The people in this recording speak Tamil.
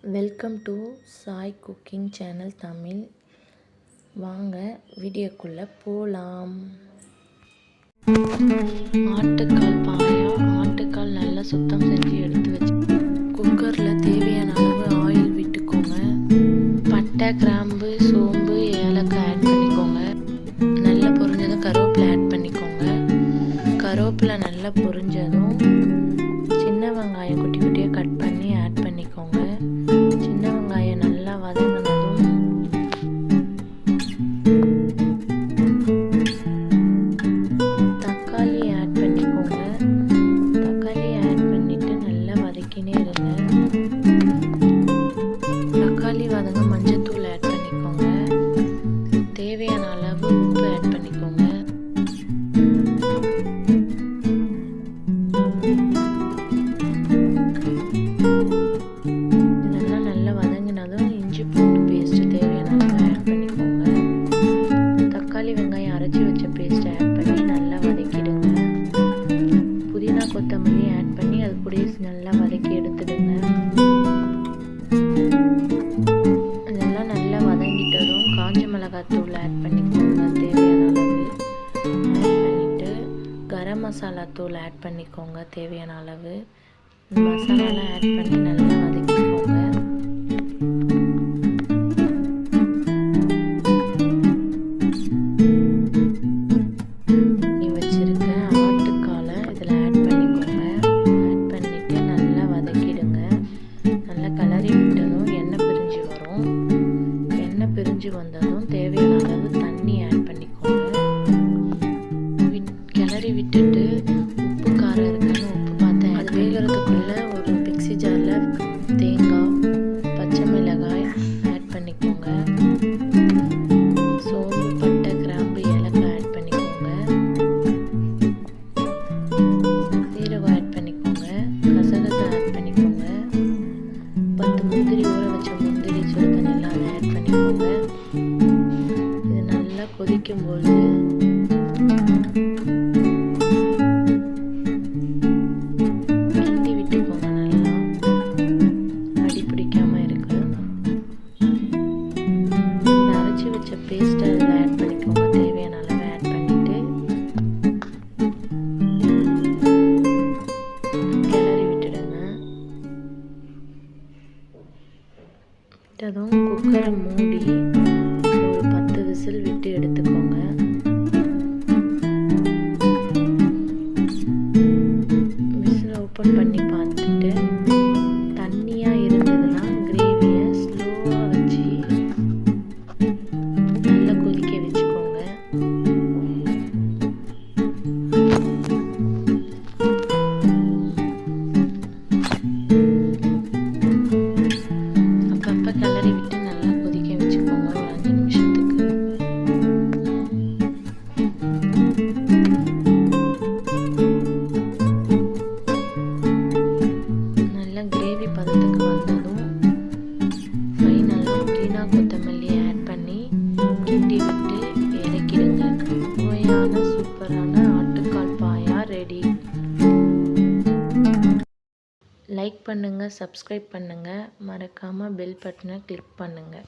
Welcome to Sai cooking channel Tamil. வாங்க வீடியோக்குள்ளே போகலாம். ஆட்டுக்கால் பாயா. ஆட்டுக்கால் நல்லா சுத்தம் செஞ்சு எடுத்து வச்சு குக்கரில் தேவையான அளவு ஆயில் விட்டுக்கோங்க. பட்டை, கிராம்பு, சோம்பு, ஏலக்காய் ஆட் பண்ணிக்கோங்க. நல்லா பொரிஞ்சதும் கருவேப்பிலை ஆட் பண்ணிக்கோங்க. கருவேப்பிலை நல்லா பொரிஞ்சதும் சின்ன வெங்காயம் குட்டி குட்டியாக கட் பண்ணி ஆட் பண்ணிக்கோங்க. சின்ன வெங்காயம் நல்லா வதங்கினதும் தக்காளி ஆட் பண்ணிக்கோங்க. தக்காளி ஆட் பண்ணிட்டு நல்லா வதக்கினே இருங்க. தக்காளி வதங்க மஞ்சத்தூள் ஆட் பண்ணிக்கோங்க. தேவையான அளவு உப்பு ஆட் பண்ணிக்கோங்க. இஞ்சி பூண்டு பேஸ்ட் தேவையான அளவு ஆட் பண்ணிக்கோங்க. தக்காளி வெங்காயம் அரைச்சி வச்ச பேஸ்ட் ஆட் பண்ணி நல்லா வதக்கிடுங்க. புதினா கொத்தமல்லி ஆட் பண்ணி அது கூட நல்லா வதக்கி எடுத்துடுங்க. அதெல்லாம் நல்லா வதங்கிட்டதும் காஞ்ச மிளகாய் தூள் ஆட் பண்ணிக்கோங்க. தேவையான அளவு ஆட் பண்ணிட்டு கரம் மசாலா தூள் ஆட் பண்ணிக்கோங்க. தேவையான அளவு மசாலாலாம் ஆட் பண்ணி நல்லா வதக்கிக்கோங்க. பிரிஞ்சு வந்ததும் தேவையான அளவு தண்ணி ஆட் பண்ணிக்கோங்க. கிளறி விட்டுட்டு உப்பு காரம் இருக்குன்னு உப்பு பார்த்தேன். அது வேகிறதுக்குள்ள ஒரு மிக்ஸி ஜாரில் தேங்காய், பச்சை மிளகாய் ஆட் பண்ணிக்கோங்க. சோம்பு, பட்டை, கிராம்பு, ஏலக்காய் ஆட் பண்ணிக்கோங்க. சீரகம் ஆட் பண்ணிக்கோங்க. கசகசா ஆட் பண்ணிக்கோங்க. 10 முந்திரி, ஊற வச்ச முந்திரி சுடு தண்ணியில் அதை ஆட் பண்ணிக்கோங்க. இது நல்லா கொதிக்கும்போது கிண்டி விட்டுக்கோங்க. நல்லா அடி பிடிக்காம இருக்கு. அரைச்சி வச்ச பேஸ்ட் அதில் ஆட் பண்ணிக்கோங்க. தேவையான அளவு ஆட் பண்ணிட்டு கிளறி விட்டுடுங்க. விட்டதும் குக்கரை மூடி ஒரு 10 விசில் விட்டு எடுத்துக்கோங்க. விசில் ஓப்பன் பண்ணி பார்த்துட்டு தண்ணியாக இருந்ததுன்னா கிரேவியை ஸ்லோவாக வச்சு நல்லா கொதிக்க வச்சுக்கோங்க. அப்பப்போ கிளறி விட்டு நல்லா கொதிக்க வச்சுக்கோங்க ஒரு 5 நிமிஷத்துக்கு. நல்லா கிரேவி பதத்துக்கு வந்ததும் ஃபைனலாக புதினா கொத்தமல்லி ஆட் பண்ணி கிண்டி விட்டு இறக்கிடுங்க. சுவையான சூப்பரான ஆட்டுக்கால் பாயா ரெடி. லைக் பண்ணுங்கள், சப்ஸ்கிரைப் பண்ணுங்கள், மறக்காமல் பெல் பட்டனை கிளிக் பண்ணுங்கள்.